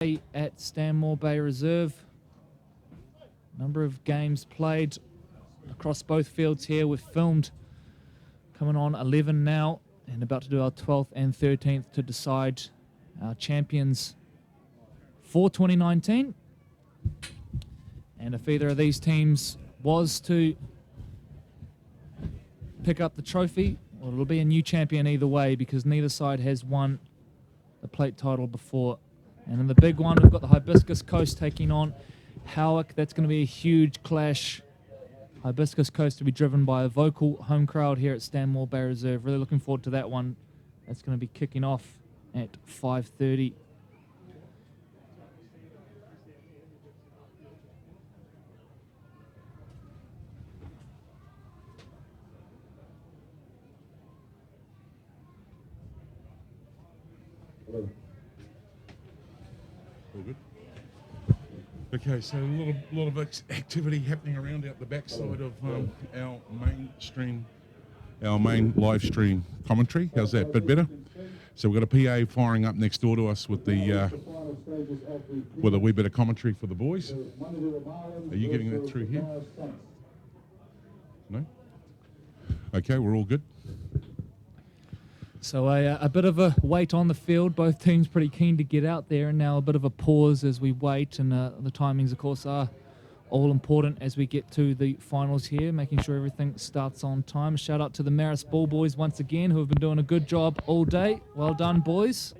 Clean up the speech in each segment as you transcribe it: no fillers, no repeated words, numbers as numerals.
at Stanmore Bay Reserve. Number of games played across both fields here. We've filmed coming on 11 now and about to do our 12th and 13th to decide our champions for 2019. And if either of these teams was to pick up the trophy, well, it'll be a new champion either way because neither side has won the plate title before. And in the big one, we've got the Hibiscus Coast taking on Howick. That's going to be a huge clash. Hibiscus Coast to be driven by a vocal home crowd here at Stanmore Bay Reserve. Really looking forward to that one. That's going to be kicking off at 5:30. All good. Okay, so a lot of activity happening around out the backside of our main live stream commentary. How's that? Bit better? So we've got a PA firing up next door to us with a wee bit of commentary for the boys. Are you getting that through here? No? Okay, we're all good. So a bit of a wait on the field. Both teams pretty keen to get out there, and now a bit of a pause as we wait. And the timings, of course, are all important as we get to the finals here, making sure everything starts on time. Shout out to the Marist Ball boys once again, who have been doing a good job all day. Well done, boys.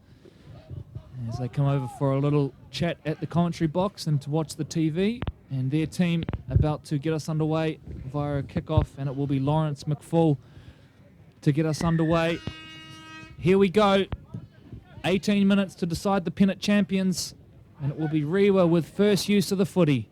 As they come over for a little chat at the commentary box and to watch the TV. And their team about to get us underway via a kickoff, and it will be Lawrence McFall to get us underway. Here we go. 18 minutes to decide the Pennant champions, and it will be Rewa with first use of the footy.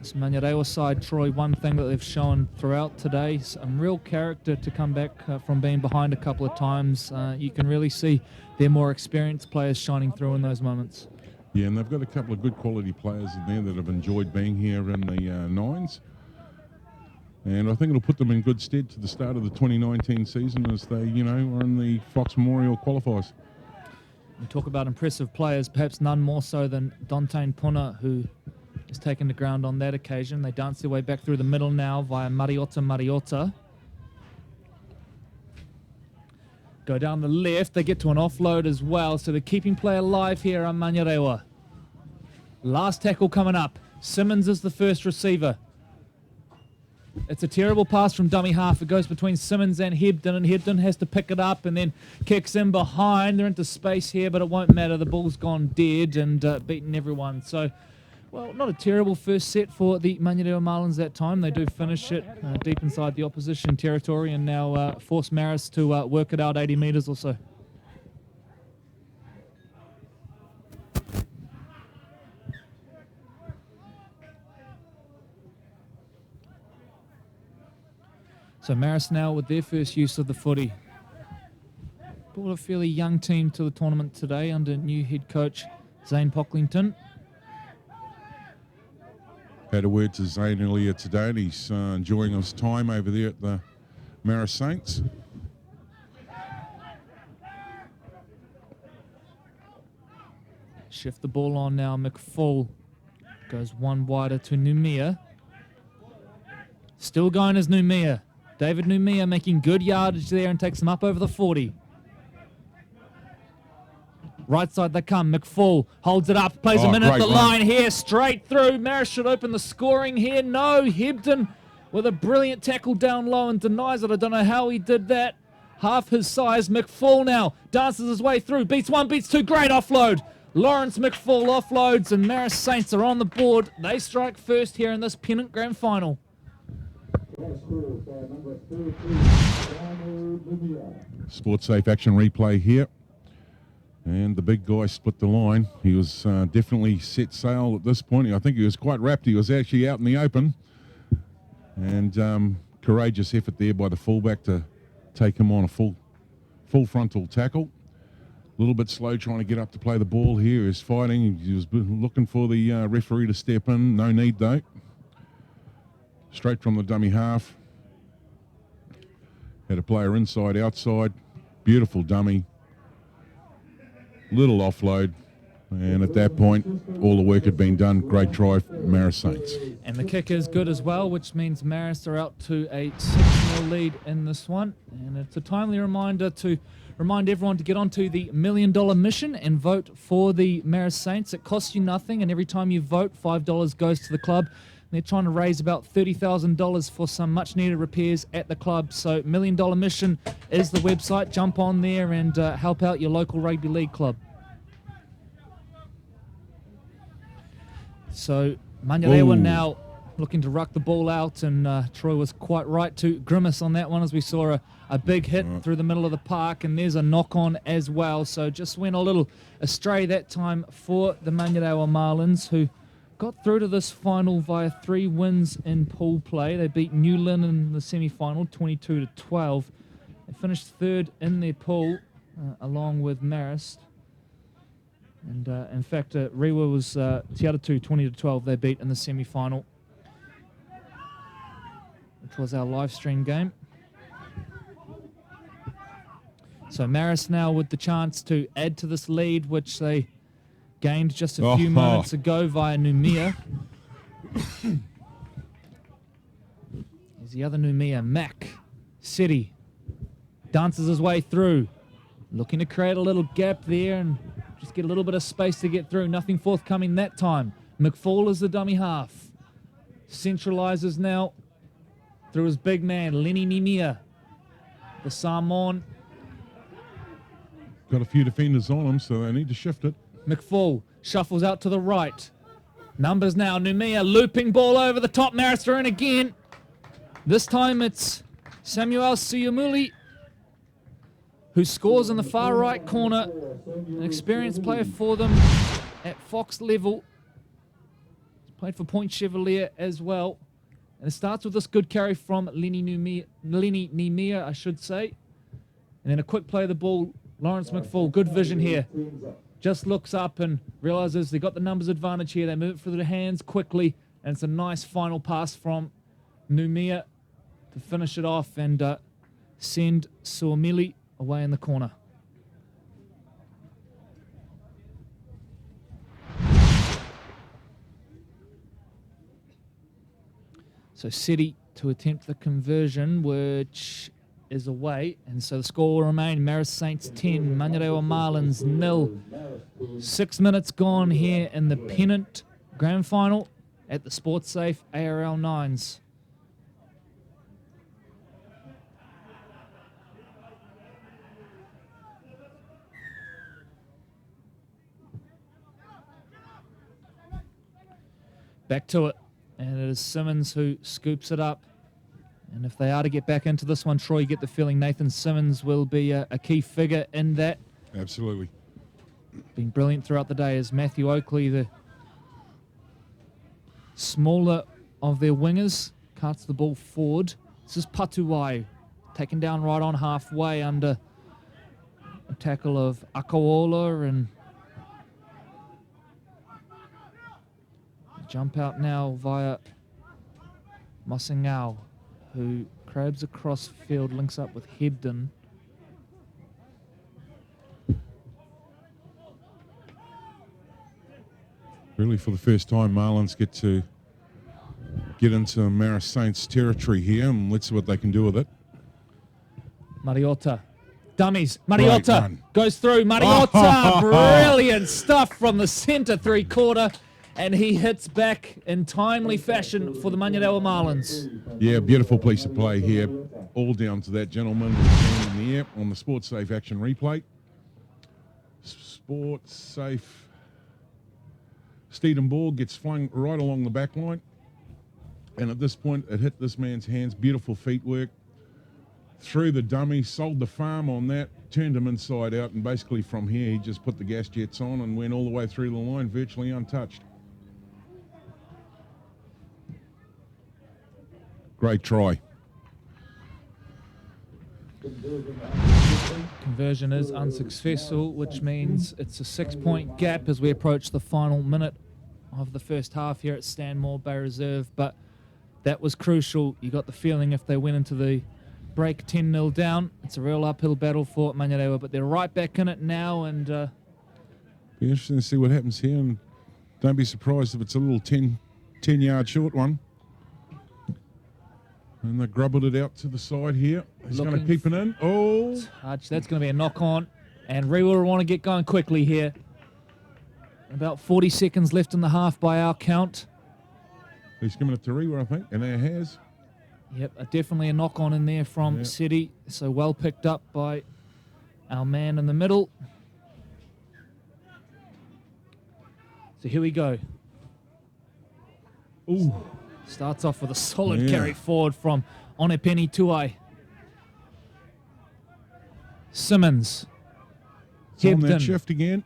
This Manurewa side, Troy, one thing that they've shown throughout today, some real character to come back from being behind a couple of times. You can really see their more experienced players shining through in those moments. Yeah, and they've got a couple of good quality players in there that have enjoyed being here in the nines. And I think it'll put them in good stead to the start of the 2019 season as they, are in the Fox Memorial qualifiers. We talk about impressive players, perhaps none more so than Dante Puna, who has taken the ground on that occasion. They dance their way back through the middle now via Mariota. Go down the left, they get to an offload as well, so they're keeping play alive here on Manurewa. Last tackle coming up. Simmons is the first receiver. It's a terrible pass from dummy half. It goes between Simmons and Hebden, and Hebden has to pick it up and then kicks in behind. They're into space here, but it won't matter. The ball's gone dead and beaten everyone. So, well, not a terrible first set for the Manurewa Marlins that time. They do finish it deep inside the opposition territory and now force Marist to work it out 80 metres or so. So Marist now with their first use of the footy. Brought a fairly young team to the tournament today under new head coach Zane Pocklington. Had a word to Zane earlier today, and he's enjoying his time over there at the Marist Saints. Shift the ball on now. McFall goes one wider to Numia. Still going as Numia. David Numia making good yardage there and takes him up over the 40. Right side they come. McFall holds it up, plays a minute at the line here, straight through. Marist should open the scoring here. No, Hebden with a brilliant tackle down low and denies it. I don't know how he did that. Half his size. McFall now dances his way through. Beats one, beats two. Great offload. Lawrence McFall offloads, and Marist Saints are on the board. They strike first here in this Pennant Grand Final. Sportsafe action replay here. And the big guy split the line. He was definitely set sail at this point. I think he was quite wrapped. He was actually out in the open. And courageous effort there by the fullback to take him on a full frontal tackle. A little bit slow trying to get up to play the ball here. He was fighting. He was looking for the referee to step in. No need, though. straight from the dummy half. Had a player inside, outside. Beautiful dummy. Little offload. And at that point, all the work had been done. Great try, Marist Saints. And the kick is good as well, which means Marist are out to a 6-0 lead in this one. And it's a timely reminder to remind everyone to get onto the $1 Million mission and vote for the Marist Saints. It costs you nothing, and every time you vote, $5 goes to the club. They're trying to raise about $30,000 for some much-needed repairs at the club. So $1 Million Mission is the website. Jump on there and help out your local rugby league club. So Manurewa now looking to ruck the ball out, and Troy was quite right to grimace on that one as we saw a big hit through the middle of the park, and there's a knock-on as well. So just went a little astray that time for the Manurewa Marlins, who got through to this final via 3 wins in pool play. They beat New Lynn in the semi-final, 22-12. They finished 3rd in their pool, along with Marist. And in fact, Rewa was the other two, 20-12, they beat in the semi-final, which was our live stream game. So Marist now with the chance to add to this lead, which they gained just a few moments ago via Numia. Here's the other Numia, Mac City, dances his way through, looking to create a little gap there and just get a little bit of space to get through. Nothing forthcoming that time. McFall is the dummy half. Centralizes now through his big man, Lenny Nimia. The Samoan. Got a few defenders on him, so they need to shift it. McFall shuffles out to the right. Numbers now. Numia looping ball over the top. Marist are in again. This time it's Samuel Suyamuli, who scores in the far right corner. An experienced player for them at Fox level. He's played for Point Chevalier as well. And it starts with this good carry from Lenny Nimia, I should say. And then a quick play of the ball. Lawrence McFall, good vision here. Just looks up and realizes they got the numbers advantage here. They move it through their hands quickly. And it's a nice final pass from Numia to finish it off and send Suamili away in the corner. So City to attempt the conversion, which is away, and so the score will remain Marist Saints 10, Manurewa Marlins 0. 6 minutes gone here in the Pennant Grand Final at the Sportsafe ARL 9s. Back to it, and it is Simmons who scoops it up. And if they are to get back into this one, Troy, you get the feeling Nathan Simmons will be a key figure in that. Absolutely. Been brilliant throughout the day as Matthew Oakley, the smaller of their wingers, carts the ball forward. This is Patuwai, taken down right on halfway under a tackle of Akaola, and jump out now via Masingao, who crabs across field, links up with Hebden. Really, for the first time, Marlins get to get into Marist Saints territory here, and let's see what they can do with it. Mariota. Dummies. Mariota goes through. Mariota. Brilliant stuff from the centre three-quarter. And he hits back in timely fashion for the Manurewa Marlins. Yeah, beautiful piece of play here. All down to that gentleman in the air on the Sportsafe action replay. Sportsafe. Steeden ball gets flung right along the back line. And at this point, it hit this man's hands. Beautiful feet work. Through the dummy, sold the farm on that, turned him inside out, and basically from here, he just put the gas jets on and went all the way through the line, virtually untouched. Great try. Conversion is unsuccessful, which means it's a 6-point gap as we approach the final minute of the first half here at Stanmore Bay Reserve. But that was crucial. You got the feeling if they went into the break 10-0 down, it's a real uphill battle for Manurewa, but they're right back in it now, and be interesting to see what happens here, and don't be surprised if it's a little 10-yard short one. And they grubbled it out to the side here. He's going to keep it in. Oh! Touch. That's going to be a knock-on. And Rewa will want to get going quickly here. About 40 seconds left in the half by our count. He's giving it to Rewa, I think, and there has. Yep, definitely a knock-on in there from City. So well picked up by our man in the middle. So here we go. Ooh. Starts off with a solid carry forward from Onepeni Tuai. Simmons. On that shift again.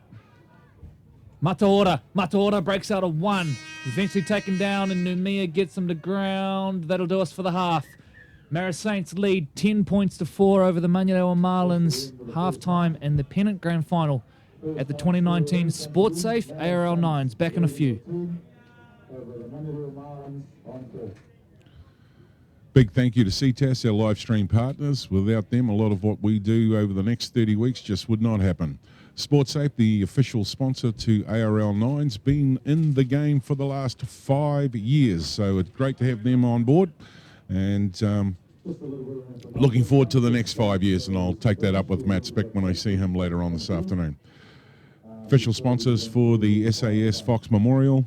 Mataora breaks out a 1. Eventually taken down, and Numia gets him to ground. That'll do us for the half. Marist Saints lead 10 points to 4 over the Manurewa Marlins. Halftime and the Pennant Grand Final at the 2019 Sportsafe ARL 9s. Back in a few. Big thank you to CTAS, our live stream partners. Without them, a lot of what we do over the next 30 weeks just would not happen. Sportsafe, the official sponsor to ARL 9s, been in the game for the last 5 years. So it's great to have them on board, and looking forward to the next 5 years, and I'll take that up with Matt Spick when I see him later on this afternoon. Official sponsors for the SAS Fox Memorial,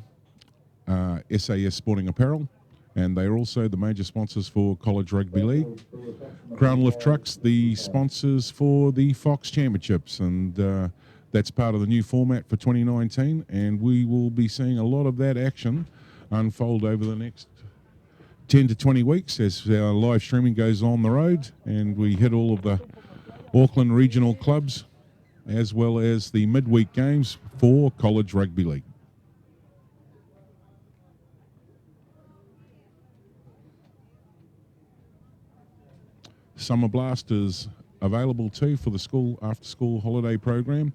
SAS Sporting Apparel, and they're also the major sponsors for College Rugby League. Crown Lift Trucks, the sponsors for the Fox Championships, and that's part of the new format for 2019, and we will be seeing a lot of that action unfold over the next 10 to 20 weeks as our live streaming goes on the road, and we hit all of the Auckland regional clubs as well as the midweek games for College Rugby League. Summer Blast is available too for the school after-school holiday program,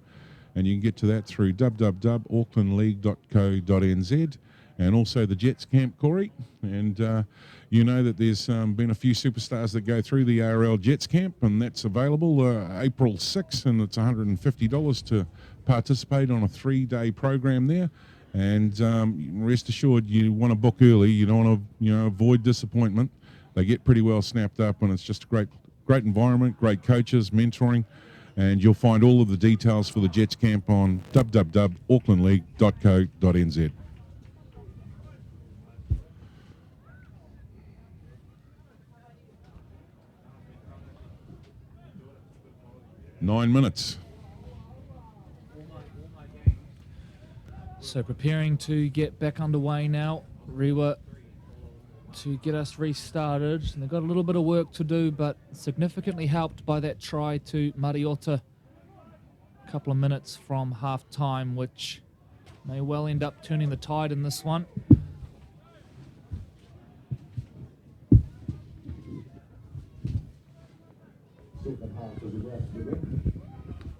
and you can get to that through www.aucklandleague.co.nz, and also the Jets Camp, Corey. And you know that there's been a few superstars that go through the ARL Jets Camp, and that's available April 6th, and it's $150 to participate on a 3-day program there. And rest assured, you want to book early. You don't want to avoid disappointment. They get pretty well snapped up, and it's just a great environment, great coaches, mentoring, and you'll find all of the details for the Jets Camp on www.aucklandleague.co.nz. Nine minutes. So preparing to get back underway now. Rewa to get us restarted. And they've got a little bit of work to do, but significantly helped by that try to Mariota a couple of minutes from half-time, which may well end up turning the tide in this one. Second half is about to begin.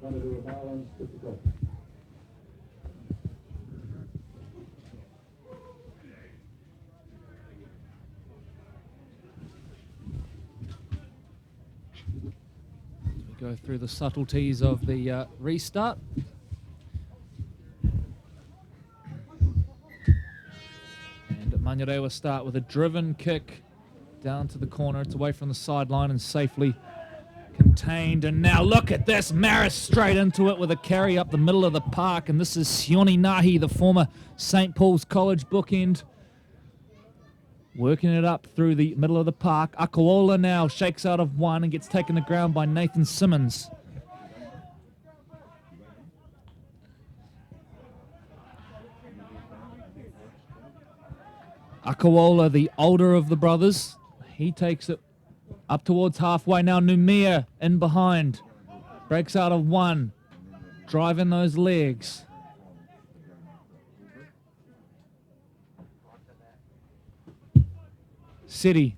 Manurewa Marlins, 50. Go through the subtleties of the restart. And Manurewa start with a driven kick down to the corner. It's away from the sideline and safely contained. And now look at this. Marist straight into it with a carry up the middle of the park. And this is Sione Nahi, the former St. Paul's College bookend, working it up through the middle of the park. Akawola now shakes out of 1 and gets taken to ground by Nathan Simmons. Akawola, the older of the brothers, he takes it up towards halfway. Now Numia in behind. Breaks out of 1. Driving those legs. City.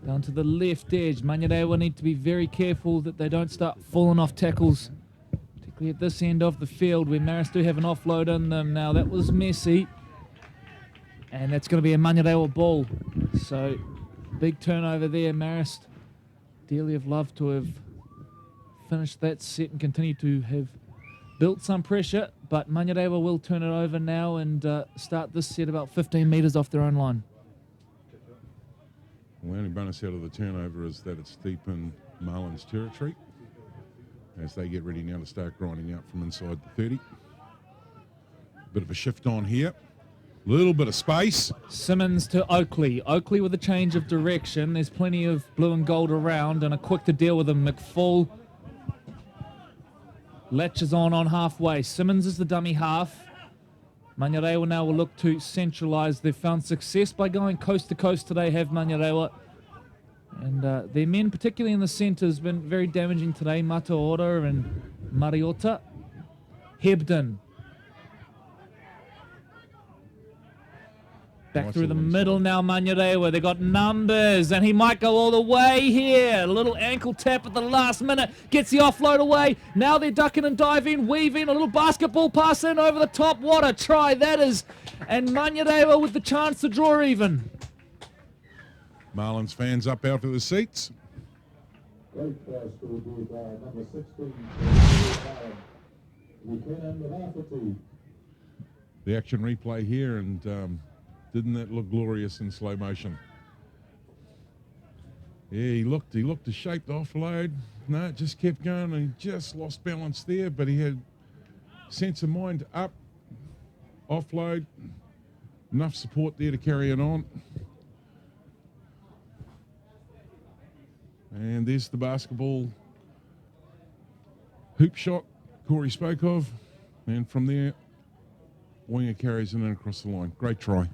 Down to the left edge. Manurewa need to be very careful that they don't start falling off tackles, particularly at this end of the field where Marist do have an offload in them. Now that was messy. And that's going to be a Manurewa ball. So big turnover there, Marist. Dearly have loved to have finished that set and continue to have built some pressure, but Manurewa will turn it over now and start this set about 15 metres off their own line. Well, the only bonus out of the turnover is that it's deep in Marlin's territory as they get ready now to start grinding out from inside the 30. Bit of a shift on here. Little bit of space. Simmons to Oakley. Oakley with a change of direction. There's plenty of blue and gold around and a quick to deal with him. McFall latches on halfway. Simmons is the dummy half. Manurewa now will look to centralise. They've found success by going coast to coast today, have Manurewa. And their men, particularly in the centre, has been very damaging today. Mataora and Mariota. Hebden. Back through the middle now, Manurewa. They got numbers, and he might go all the way here. A little ankle tap at the last minute. Gets the offload away. Now they're ducking and diving, weaving. A little basketball pass in over the top. What a try that is. And Manurewa with the chance to draw even. Marlins fans up out of the seats. Great pass to number 16. Lieutenant Rafferty. The action replay here, and didn't that look glorious in slow motion? Yeah, he looked to shape the offload. No, it just kept going, and he just lost balance there, but he had sense of mind up, offload, enough support there to carry it on. And there's the basketball hoop shot Corey spoke of. And from there, Winger carries it in across the line. Great try.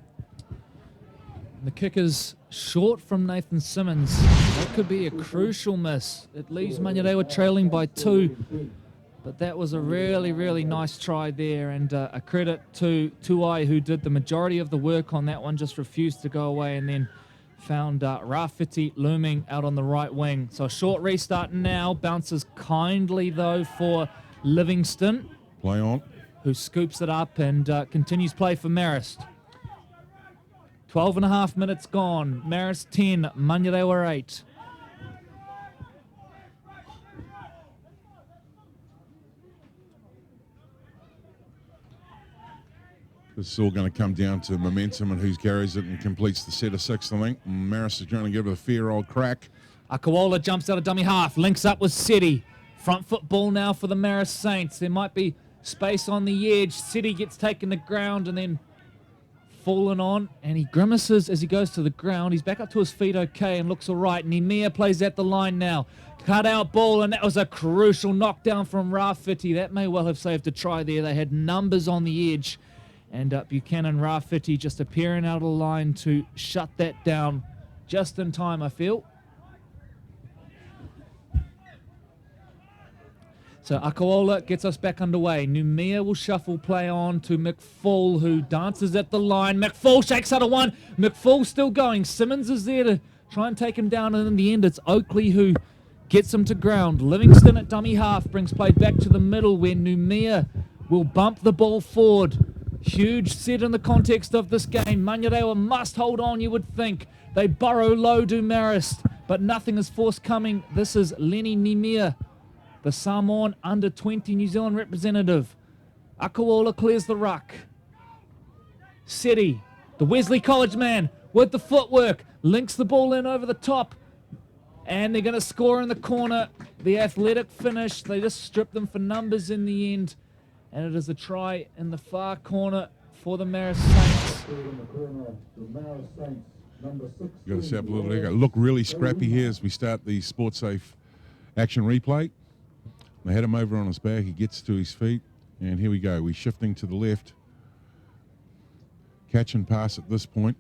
The kick is short from Nathan Simmons. That could be a crucial miss. It leaves Manurewa trailing by 2. But that was a really, really nice try there. And a credit to Tuai, who did the majority of the work on that one, just refused to go away and then found Rafferty looming out on the right wing. So a short restart now. Bounces kindly, though, for Livingston. Play on. Who scoops it up and continues play for Marist. 12 and a half minutes gone. Marist 10, Manurewa 8. This is all going to come down to momentum and who carries it and completes the set of 6, I think. And Marist is trying to give it a fair old crack. Akawola jumps out of dummy half, links up with Seti. Front foot ball now for the Marist Saints. There might be space on the edge. Seti gets taken to ground and then fallen on, and he grimaces as he goes to the ground. He's back up to his feet okay and looks all right. Nemea plays at the line now. Cut out ball, and that was a crucial knockdown from Rafferty. That may well have saved a try there. They had numbers on the edge, and Buchanan Rafferty just appearing out of the line to shut that down just in time, I feel. So Akawola gets us back underway. Numia will shuffle play on to McFall, who dances at the line. McFall shakes out a one. McFall still going. Simmons is there to try and take him down, and in the end it's Oakley who gets him to ground. Livingston at dummy half brings play back to the middle where Numia will bump the ball forward. Huge set in the context of this game. Manurewa must hold on, you would think. They burrow low, do Marist, but nothing is forthcoming. This is Lenny Nemea, the Samoan under-20 New Zealand representative. Akawola clears the ruck. Seti, the Wesley College man, with the footwork, links the ball in over the top. And they're going to score in the corner. The athletic finish. They just strip them for numbers in the end. And it is a try in the far corner for the Marist Saints. Got to set up a little ego. Look really scrappy here as we start the Sportsafe action replay. They had him over on his back. He gets to his feet. And here we go. We're shifting to the left. Catch and pass at this point.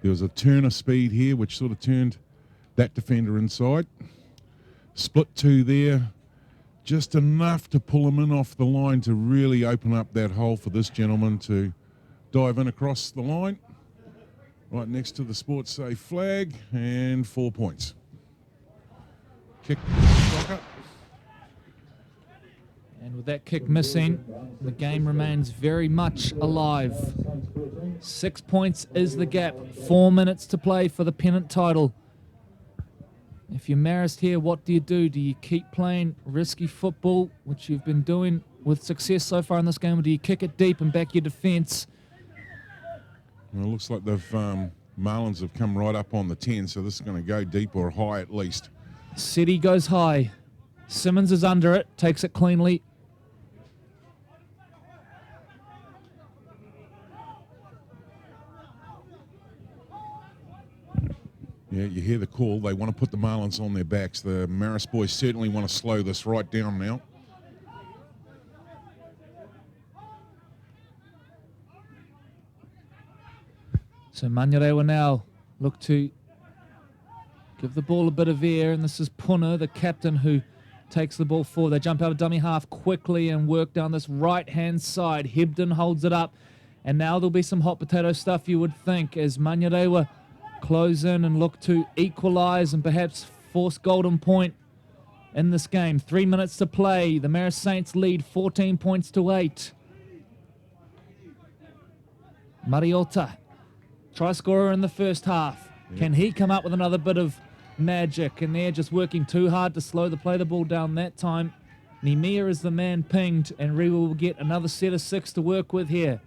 There was a turn of speed here, which sort of turned that defender inside. Split 2 there. Just enough to pull him in off the line to really open up that hole for this gentleman to dive in across the line. Right next to the Sportsafe flag. And 4 points. Kick. And with that kick missing, the game remains very much alive. 6 points is the gap. 4 minutes to play for the Pennant title. If you're Marist here, what do you do? Do you keep playing risky football, which you've been doing with success so far in this game, or do you kick it deep and back your defence? Well, it looks like they've Marlins have come right up on the 10, so this is going to go deep or high at least. City goes high. Simmons is under it, takes it cleanly. Yeah, you hear the call. They want to put the Marlins on their backs. The Marist boys certainly want to slow this right down now. So Manurewa now look to give the ball a bit of air, and this is Puna, the captain, who takes the ball forward. They jump out of dummy half quickly and work down this right-hand side. Hebden holds it up, and now there'll be some hot potato stuff, you would think, as Manurewa close in and look to equalise and perhaps force golden point in this game. 3 minutes to play. The Marist Saints lead 14 points to 8. Mariota, try scorer in the first half. Yep. Can he come up with another bit of magic? And they're just working too hard to play the ball down that time. Nemir is the man pinged, and Rewa will get another set of 6 to work with here.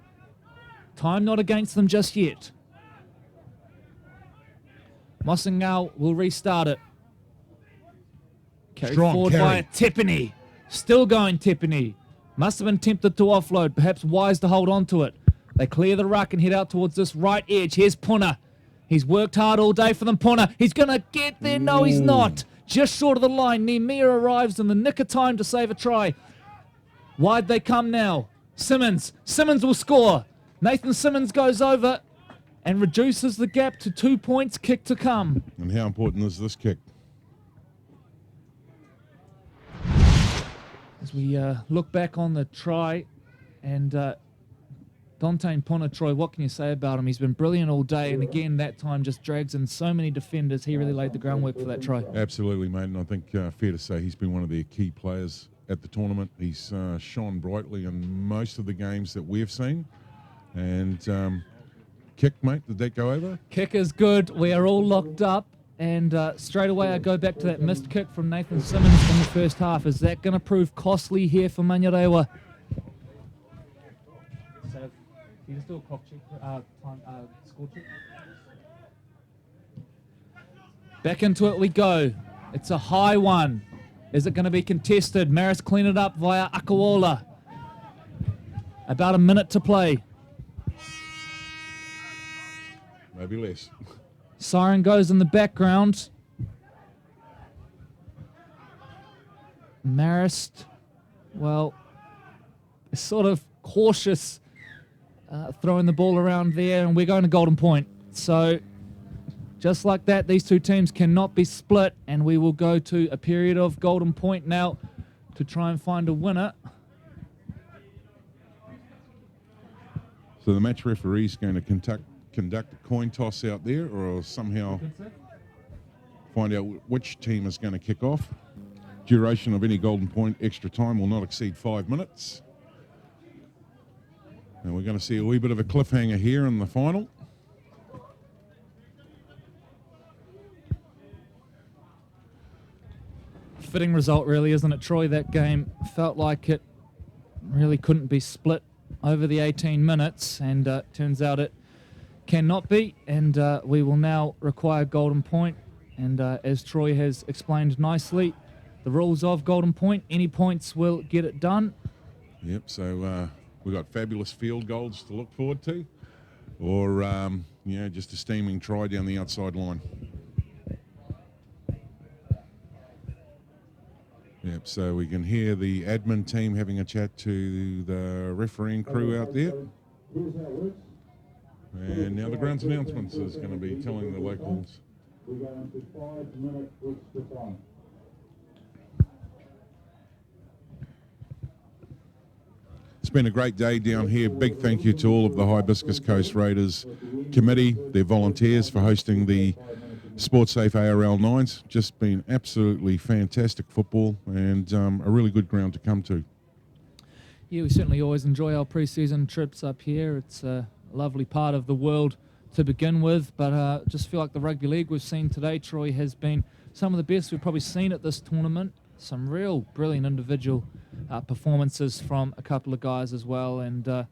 Time not against them just yet. Mossingau will restart it. Carried Strong forward carry. by Tepini. Still going Tepini. Must have been tempted to offload. Perhaps wise to hold on to it. They clear the ruck and head out towards this right edge. Here's Puna. He's worked hard all day for them. Puna. He's going to get there. No, he's not. Just short of the line. Nemir arrives in the nick of time to save a try. Wide they come now. Simmons. Simmons will score. Nathan Simmons goes over and reduces the gap to 2 points. Kick to come. And how important is this kick? As we look back on the try, and Dante Puna, Troy, what can you say about him? He's been brilliant all day, and again, that time just drags in so many defenders. He really laid the groundwork for that try. Absolutely, mate, and I think fair to say he's been one of their key players at the tournament. He's shone brightly in most of the games that we've seen. And kick, mate, did that go over? Kick is good. We are all locked up. And straight away I go back to that missed kick from Nathan Simmons in the first half. Is that going to prove costly here for Manurewa? So, you just do a clock check, score check. Back into it we go. It's a high one. Is it going to be contested? Marist clean it up via Akawola. About a minute to play. Maybe less. Siren goes in the background. Marist, well, is sort of cautious throwing the ball around there, and we're going to golden point. So just like that, these two teams cannot be split, and we will go to a period of golden point now to try and find a winner. So the match referee is going to conduct a coin toss out there, or somehow find out which team is going to kick off. Duration of any golden point extra time will not exceed 5 minutes. And we're going to see a wee bit of a cliffhanger here in the final. Fitting result, really, isn't it, Troy? That game felt like it really couldn't be split over the 18 minutes, and turns out it cannot be, and we will now require golden point. And as Troy has explained nicely, the rules of golden point, any points will get it done. Yep, so we've got fabulous field goals to look forward to, or just a steaming try down the outside line. Yep, so we can hear the admin team having a chat to the refereeing crew out there. Here's how it works. And now the grounds announcements is going to be telling the locals. We go into 5 minute extra time. It's been a great day down here. Big thank you to all of the Hibiscus Coast Raiders committee, their volunteers, for hosting the Sportsafe ARL 9s. Just been absolutely fantastic football, and a really good ground to come to. Yeah, we certainly always enjoy our pre-season trips up here. It's lovely part of the world to begin with. But just feel like the rugby league we've seen today, Troy, has been some of the best we've probably seen at this tournament. Some real brilliant individual performances from a couple of guys as well. And there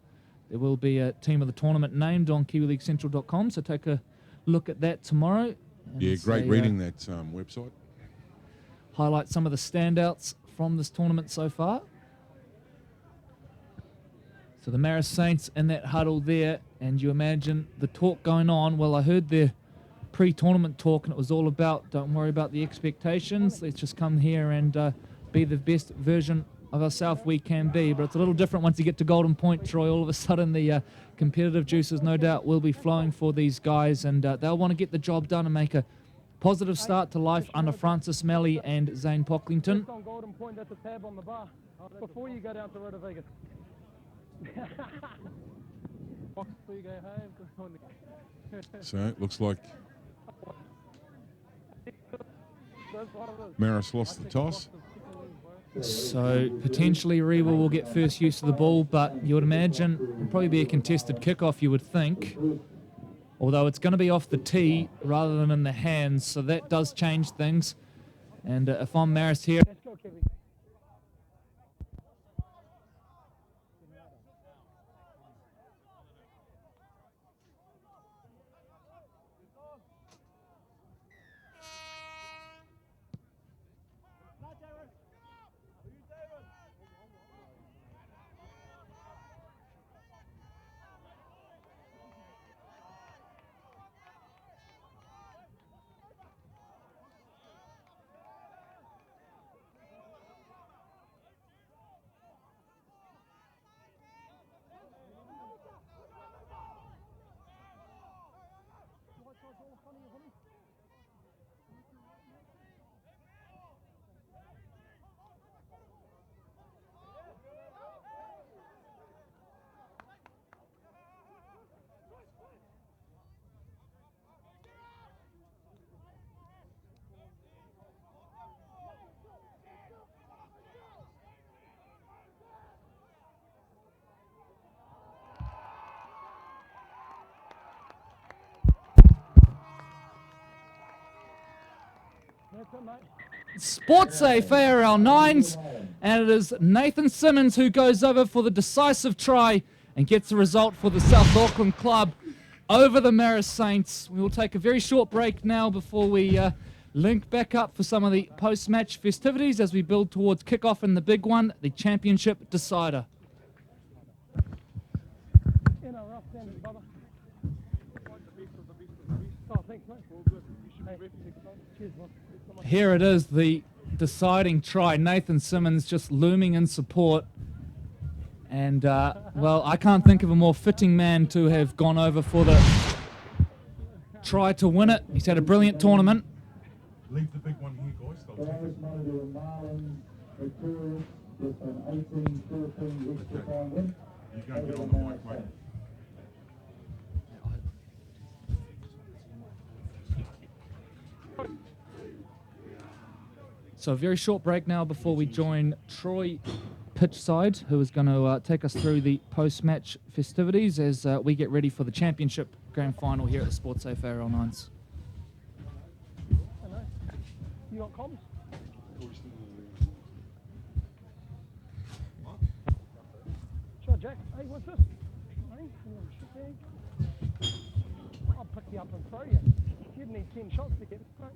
will be a team of the tournament named on KiwiLeagueCentral.com, so take a look at that tomorrow. And Yeah, great reading that website. Highlight some of the standouts from this tournament so far. So the Marist Saints in that huddle there, and you imagine the talk going on. Well, I heard their pre-tournament talk, and it was all about, don't worry about the expectations. Let's just come here and be the best version of ourselves we can be. But it's a little different once you get to Golden Point, Troy. All of a sudden, the competitive juices, no doubt, will be flowing for these guys, and they'll want to get the job done and make a positive start to life under Francis Melly and Zane Pocklington. Just on Golden Point, that's a tab on the bar before you go down to Roto Vegas. Before you go home. So it looks like Marist lost the toss. So potentially Rewa will get first use of the ball, but you would imagine it'll probably be a contested kickoff, you would think. Although it's going to be off the tee rather than in the hands, so that does change things. And if I'm Marist here... Let's go, Kevin. Sportsafe ARL 9s, and it is Nathan Simmons who goes over for the decisive try and gets the result for the South Auckland club over the Marist Saints. We will take a very short break now before we link back up for some of the post-match festivities as we build towards kickoff in the big one, the championship decider. Rough standing, Bubba. Oh, thanks, mate. Cheers, man. Here it is, the deciding try. Nathan Simmons just looming in support. And, well, I can't think of a more fitting man to have gone over for the try to win it. He's had a brilliant tournament. Leave the big one here, guys. They'll take it. You can't get on the mic, mate. So a very short break now before we join Troy pitchside, who is going to take us through the post-match festivities as we get ready for the championship grand final here at the Sportsafe ARL 9s. Hello. You got comms? Sure, Jack. Hey, what's this? Hey, I'll pick you up and throw you. You'd need 10 shots to get it. Right?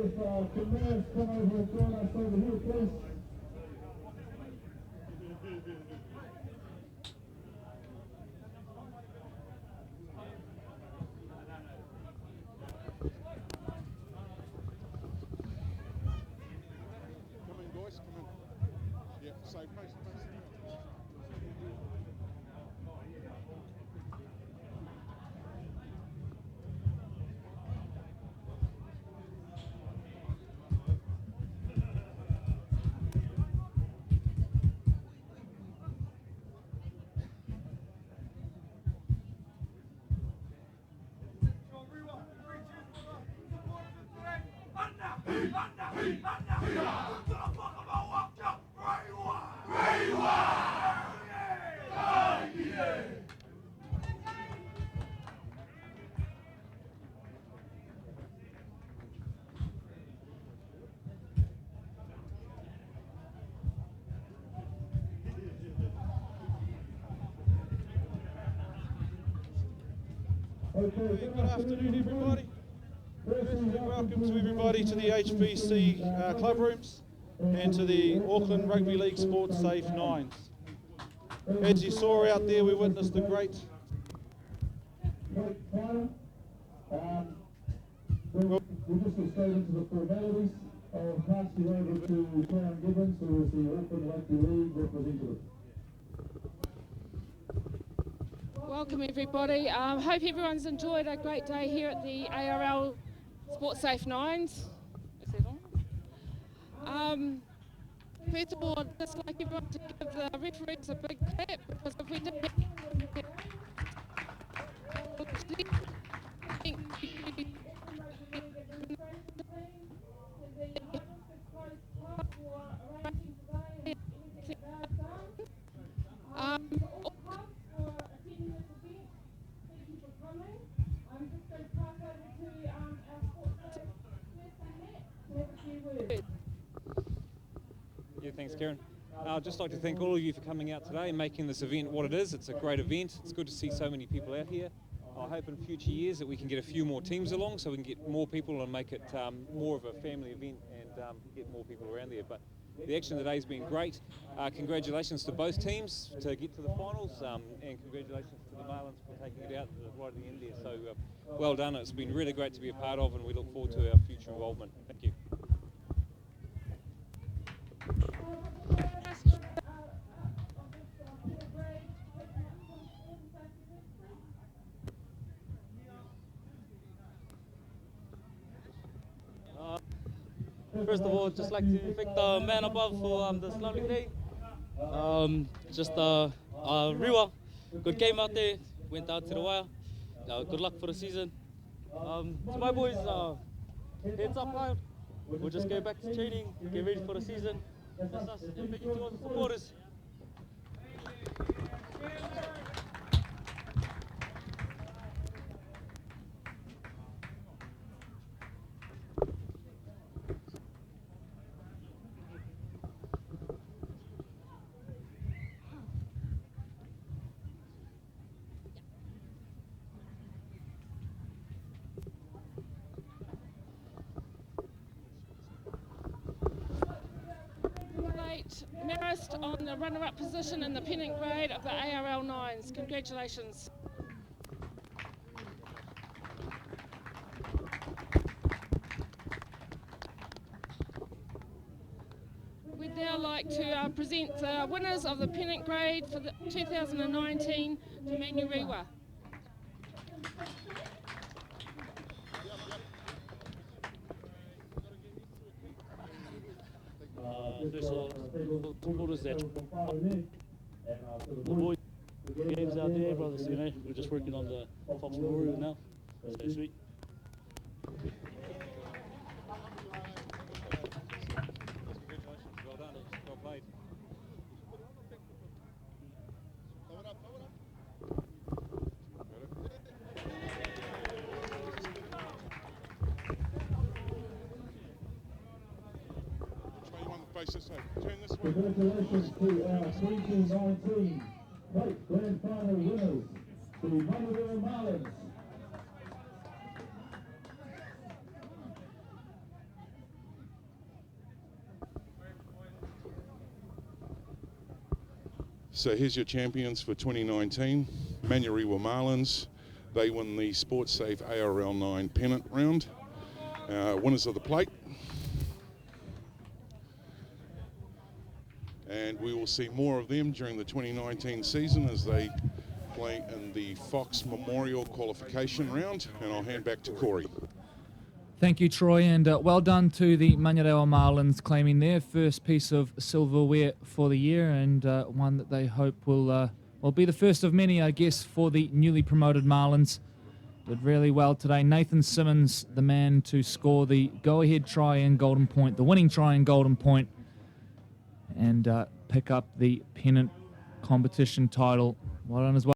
can Marist come over and join us over here, please? Come in, boys, come in. Yeah, same place. Okay, Good afternoon, everybody. Firstly, welcome to everybody to the HBC club rooms and to the Auckland Rugby League Sportsafe Nines. As you saw out there, we witnessed a great we'll just get straight into the formalities. I'll pass you over to Karen Gibbons, who is the Auckland Rugby League representative. Welcome everybody. Hope everyone's enjoyed a great day here at the ARL Sportsafe Nines. Is that on? First of all, I'd just like everyone to give the referees a big clap, because if we didn't Yeah, thanks, Karen. I'd just like to thank all of you for coming out today and making this event what it is. It's a great event. It's good to see so many people out here. I hope in future years that we can get a few more teams along so we can get more people and make it more of a family event and get more people around there. But the action today has been great. Congratulations to both teams to get to the finals, and congratulations to the Marlins for taking it out right at the end there. So well done. It's been really great to be a part of, and we look forward to our future involvement. Thank you. First of all, I'd just like to thank the man above for this lovely day. Rewa, good game out there, went out to the wire. Good luck for the season. To my boys, heads up high. We'll just go back to training, get ready for the season. That's us, and thank you to all the supporters. Marist on the runner-up position in the Pennant grade of the ARL Nines. Congratulations. We'd now like to present the winners of the Pennant grade for the 2019 to Manurewa. Supporters that the boys games out there, brothers, you know, we're just working on the Fox Memorial now. So sweet. Congratulations, well done, well played. Turn this way. Congratulations to our 2019 Plate Grand Final winners, the Manurewa Marlins. So here's your champions for 2019, Manurewa Marlins. They win the Sportsafe ARL 9 Pennant round. Winners of the plate. And we will see more of them during the 2019 season as they play in the Fox Memorial qualification round. And I'll hand back to Corey. Thank you, Troy, and well done to the Manurewa Marlins claiming their first piece of silverware for the year, and one that they hope will be the first of many, I guess, for the newly promoted Marlins. Did really well today. Nathan Simmons, the man to score the go-ahead try in Golden Point, the winning try in Golden Point, and pick up the pennant competition title. Well done as well.